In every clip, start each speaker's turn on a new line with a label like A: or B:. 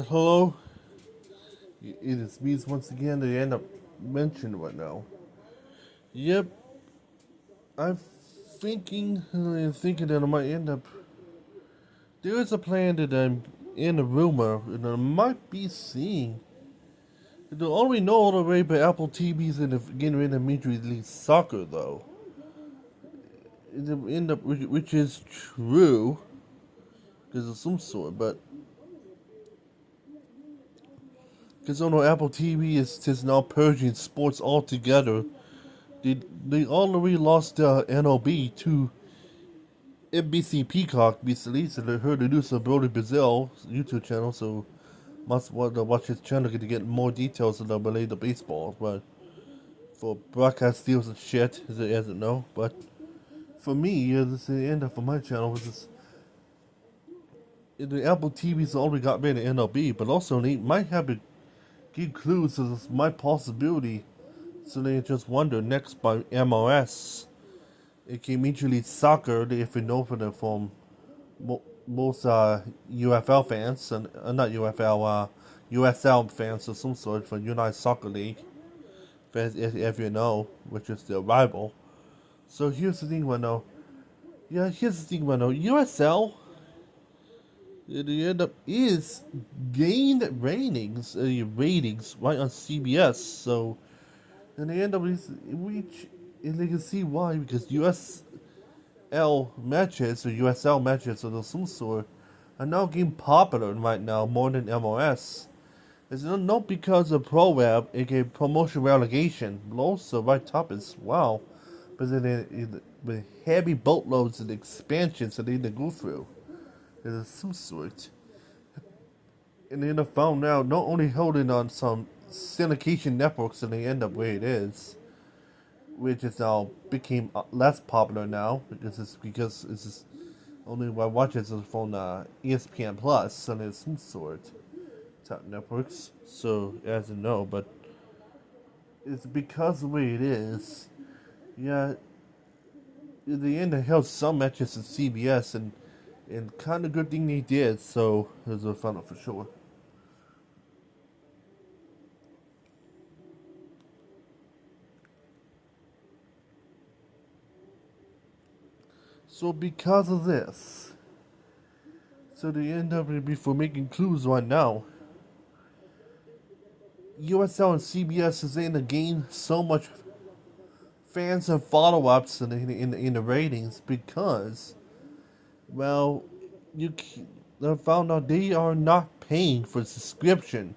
A: Hello, it is me once again. They end up mentioning right now. Yep, I'm thinking that I might end up. There is a plan that I'm in a rumor and I might be seeing. The only know all the way, but Apple TV's in the getting rid of Major League Soccer though. It end up, which is true, because of some sort, but because I know Apple TV is just now purging sports altogether. They already lost NLB to NBC Peacock recently, so they heard the news of Brody Brazil YouTube channel, so must want to watch his channel to get more details of the related to baseball. But for broadcast deals and shit, as it doesn't know. But for me, this is the end of for my channel. Was this the Apple TV's already got rid of NLB, but also they might have to give clues to this my possibility. So they just wonder next by MLS. It can Major League Soccer, if you know from most UFL fans, and not UFL, USL fans of some sort for United Soccer League, fans, if you know, which is their rival. So here's the thing, USL, it end up is gained ratings right on CBS. So, and they end up which, and they can see why, because USL matches or USL matches of some sort are now getting popular right now more than MLS. It's not because of ProRab, aka promotion relegation, but also right top as well. But then with heavy boatloads and expansions that they need to go through. There's some sort. And they end up found out not only holding on some syndication networks and they end up where it is, which is now became less popular now because it's just only what watches is from ESPN Plus and it's some sort top networks. So as you know, but it's because of the way it is. Yeah, in the end, they held some matches at CBS and kind of good thing they did. So there's a fun for sure. So because of this, so they end up before making clues right now. USL and CBS is in the game so much fans and follow-ups in the ratings because, well, they found out they are not paying for subscription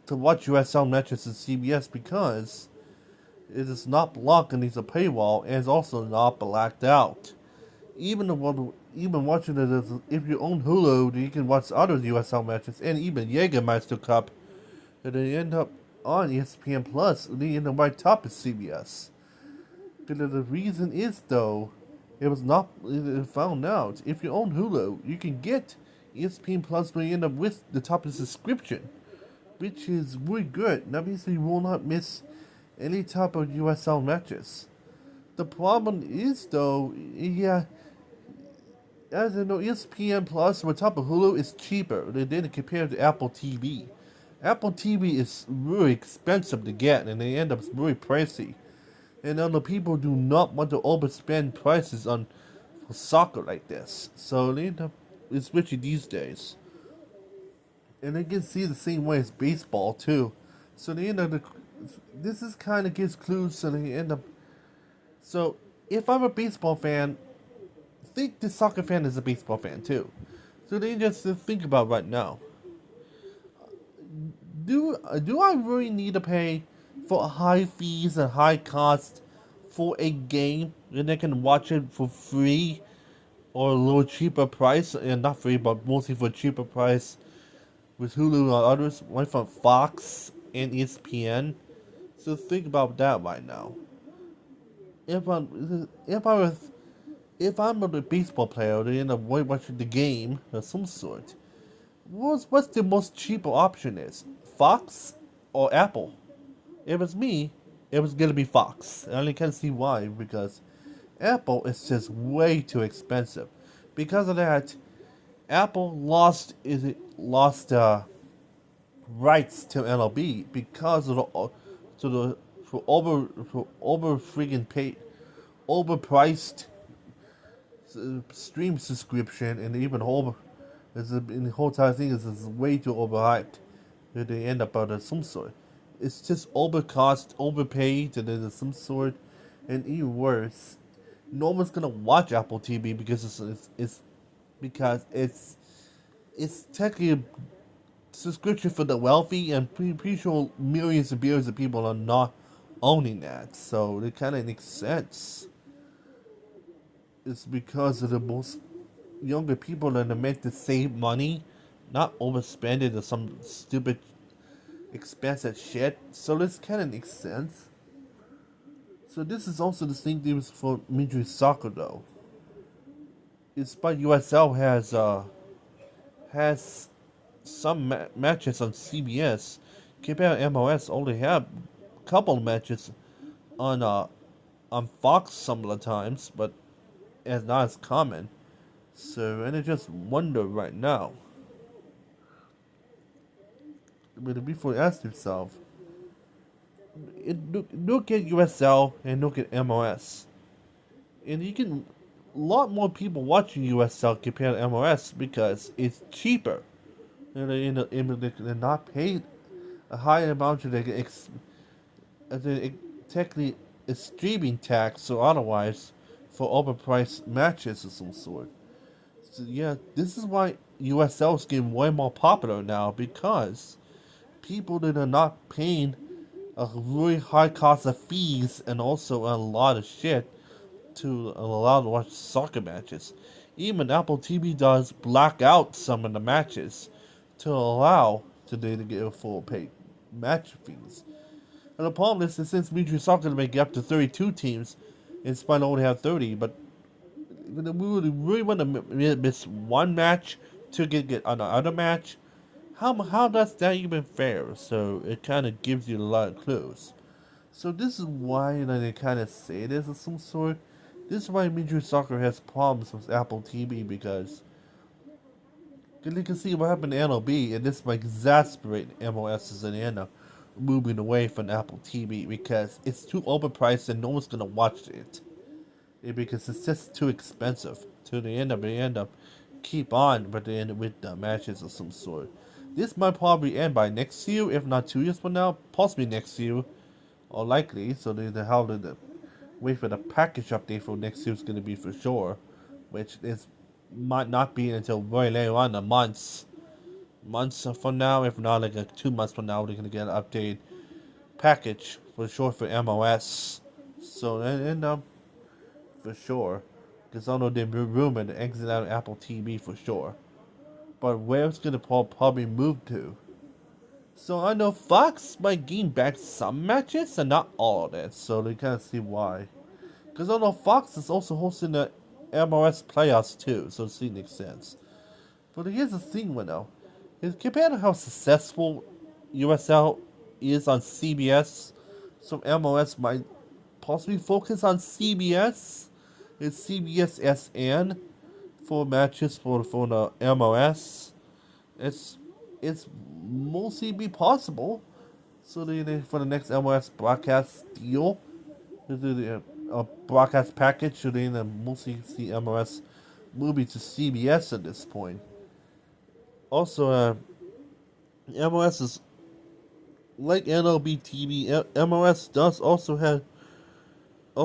A: to watch USL matches in CBS because it is not blocked and it's a paywall and it's also not blacked out. Even watching it as if you own Hulu, you can watch other USL matches and even Jagermeister Cup, and they end up on ESPN Plus. They end up right top of CBS. And the reason is though, it found out if you own Hulu, you can get ESPN Plus when you end up with the top of subscription, which is really good. That means you will not miss any type of USL matches. The problem is though, yeah, as you know, ESPN Plus on top of Hulu is cheaper than compared to Apple TV. Apple TV is really expensive to get, and they end up really pricey. And other people do not want to overspend prices on for soccer like this, so they end up switching these days. And they can see the same way as baseball too. So they end up this is kind of gives clues, so they end up. So if I'm a baseball fan, think the soccer fan is a baseball fan too. So they just think about right now. Do I really need to pay for high fees and high costs for a game and I can watch it for free or a little cheaper price, and not free but mostly for a cheaper price with Hulu and others, like from Fox and ESPN? So think about that right now. If I'm a baseball player and end up watching the game of some sort, what's the most cheaper option is? Fox or Apple? If it's me, it was gonna be Fox. I only can see why, because Apple is just way too expensive. Because of that, Apple lost rights to MLB because of the for over freaking paid overpriced stream subscription, and even over the whole entire thing is way too overhyped. They end up out of some sort. It's just overcost, overpaid, and there's some sort, and even worse, no one's gonna watch Apple TV because it's technically a subscription for the wealthy, and pretty sure millions and billions of people are not owning that. So it kind of makes sense. It's because of the most younger people that are meant to save money, not overspend it on some stupid expensive shit. So this kind of makes sense. So this is also the same thing for Major League Soccer though. Despite USL has some matches on CBS, compared to MLS only have a couple of matches on Fox some of the times, but it's not as common. So, and I just wonder right now, but before you ask yourself, look at USL and look at MLS, and you can a lot more people watching USL compared to MLS because it's cheaper. They're not paid a high amount of technically a streaming tax or otherwise for overpriced matches of some sort. So yeah, this is why USL is getting way more popular now because people that are not paying a really high cost of fees and also a lot of shit to allow to watch soccer matches. Even Apple TV does black out some of the matches to allow today to get a full paid match fees. And the problem is that since Major League Soccer make up to 32 teams, it's fine to only have 30, but we would really want to miss one match to get another match. How does that even fair? So it kind of gives you a lot of clues. So this is why they kind of say this of some sort. This is why Major League Soccer has problems with Apple TV because you can see what happened to MLB, and this might exasperate MLS and end up moving away from Apple TV because it's too overpriced and no one's gonna watch it. Because it's just too expensive. To the end up keep on, but they end up with the matches of some sort. This might probably end by next year, if not 2 years from now, possibly next year, or likely. So the wait for the package update for next year is going to be for sure, which is might not be until very later on the months from now, if not like 2 months from now, they're going to get an update package for sure for MLS. So and for sure, because I know they've been rumored to exit out of Apple TV for sure, but where it's going to probably move to. So I know Fox might gain back some matches and not all of it, so they kind of see why. Because I know Fox is also hosting the MLS playoffs too, so it makes sense. But here's the thing, though. Is compared to how successful USL is on CBS, so MLS might possibly focus on CBS. It's CBSSN for matches for the MLS. It's mostly be possible. So they for the next MLS broadcast deal, they do the broadcast package. So they mostly see MLS movie to CBS at this point. Also, MLS is like NLB TV. MLS does also have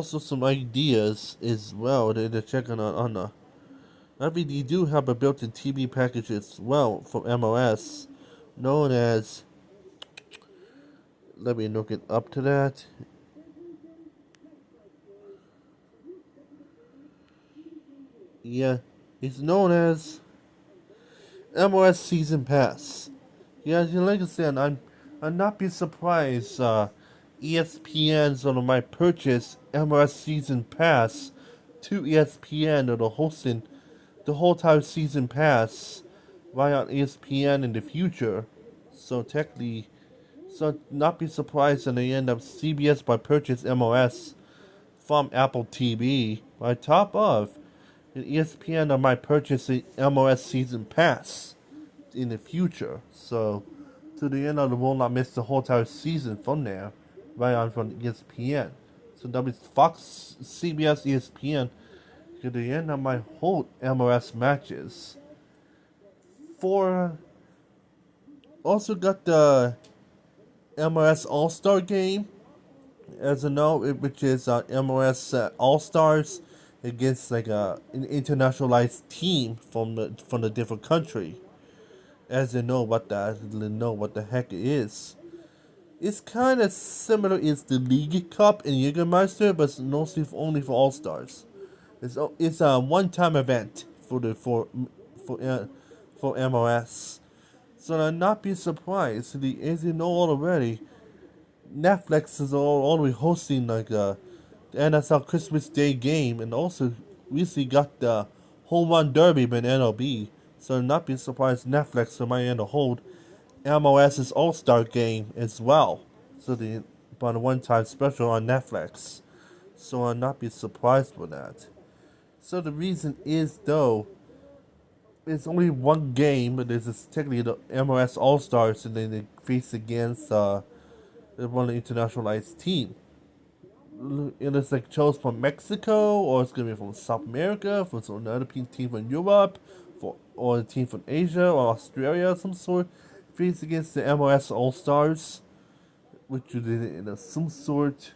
A: some ideas as well. They're checking on the. I mean, you do have a built-in TV package as well from MLS, known as. Let me look it up to that. Yeah, it's known as MLS Season Pass. Yeah, like I said, I'm not be surprised. ESPN's on my purchase MLS Season Pass to ESPN or the hosting the whole time Season Pass right on ESPN in the future. So technically, so not be surprised when they end up CBS by purchase MLS from Apple TV by top of and ESPN on my purchasing MLS Season Pass in the future. So to the end of the will not miss the whole entire season from there, right on from ESPN. So that means Fox, CBS, ESPN to the end of my whole MLS matches. For also got the MLS All Star Game, as you know, which is MLS All Stars against like an internationalized team from the different country. As they know what the heck it is. It's kind of similar. It's the League Cup and Jagermeister, but it's mostly only for All Stars. It's a one-time event for for MLS. So I'll not be surprised. As you know already, Netflix is already hosting like the NFL Christmas Day game, and also recently got the Home Run Derby by NLB. So I'll not be surprised Netflix might end to hold MLS's All Star Game as well. So the about a one-time special on Netflix. So I'll not be surprised for that. So the reason is though, it's only one game, but it's technically the MLS All Stars, and then they face against one internationalized team. And it's like chose from Mexico, or it's gonna be from South America, from another team from Europe, or a team from Asia or Australia of some sort. Face against the MLS All Stars, which you did in some sort.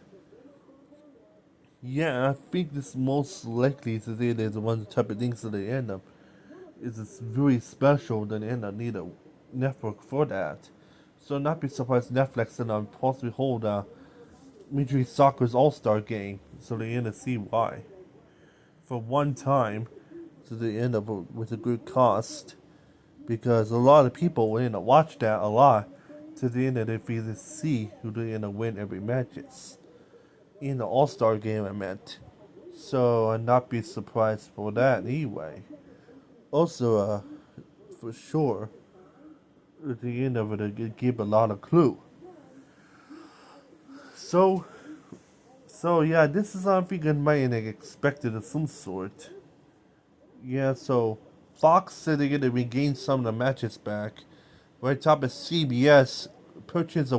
A: Yeah, I think this most likely to say there's one type of things that they end up is it's very special that they end up need a network for that. So not be surprised Netflix and possibly hold a Major League Soccer's All Star Game, so they end up see why. For one time, so they end up with a good cost, because a lot of people will end up watch that a lot, to the end of they feel see who they end up win every matches in the All Star Game. I meant, so I'd not be surprised for that anyway. Also, for sure, at the end of it, it give a lot of clue. So, so yeah, this is something I might expected of some sort. Yeah, so Fox said they're gonna regain some of the matches back. Right top of CBS purchase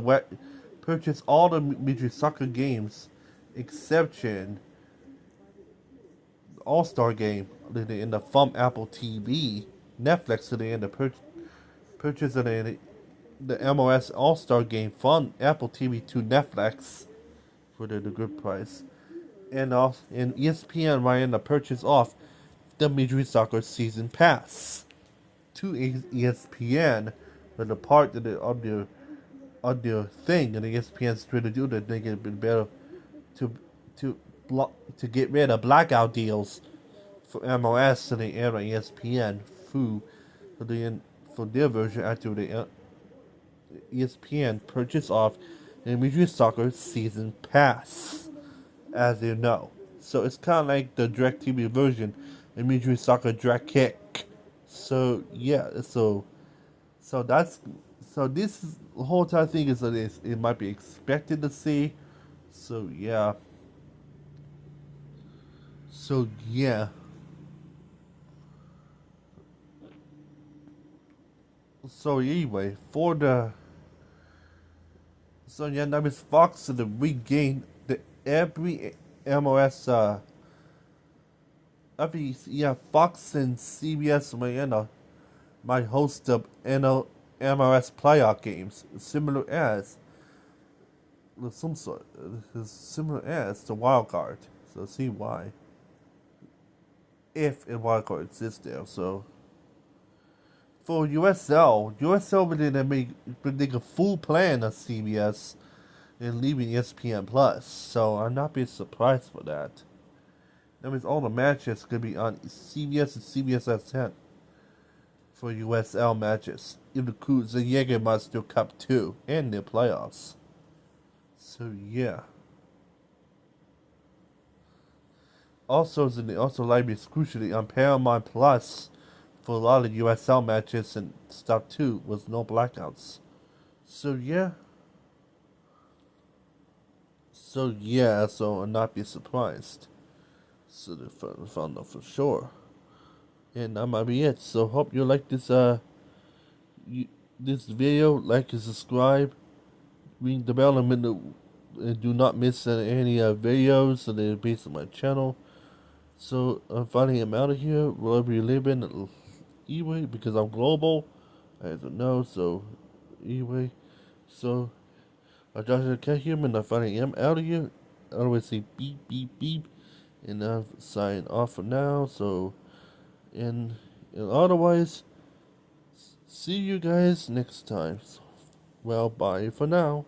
A: all the major soccer games, exception All Star Game in the from Apple TV, Netflix today in the purchase of the MLS All Star Game from Apple TV to Netflix for the good price, and ESPN right in the purchase off the Major League Soccer Season Pass to ESPN for the part of the thing, and ESPN's trying to do that they get a bit better to to get rid of blackout deals for MLS and the air on ESPN for the for their version after the ESPN purchase off the Major League Soccer Season Pass, as you know. So it's kind of like the DirecTV version of Major League Soccer Direct Kick. So yeah, so that's so this is, the whole entire thing is that it might be expected to see. So yeah. So yeah. So anyway, for the so yeah, that means Fox to regain the every MLS every yeah Fox and CBS might host the MLS playoff games similar as some sort similar as the wildcard. So see why. If a wildcard exists there, so for USL would make a full plan of CBS and leaving ESPN Plus. So I'm not being surprised for that. That means all the matches could be on CBS and CBSSN for USL matches. It includes the Jagermeister Cup 2 and the playoffs. So yeah. Also live exclusively on Paramount Plus for a lot of USL matches and stuff too, with no blackouts. So yeah. So I'll not be surprised. So they found out for sure. And that might be it. So hope you like this this video, like and subscribe, ring the bell, and do not miss any videos that are based on my channel. So finally, I'm out of here. Wherever you live in, anyway, because I'm global. I don't know. So anyway, so I just can't hear me, and I finally am out of here. I always say beep beep beep, and I'm signing off for now. So and otherwise, see you guys next time. Well, bye for now.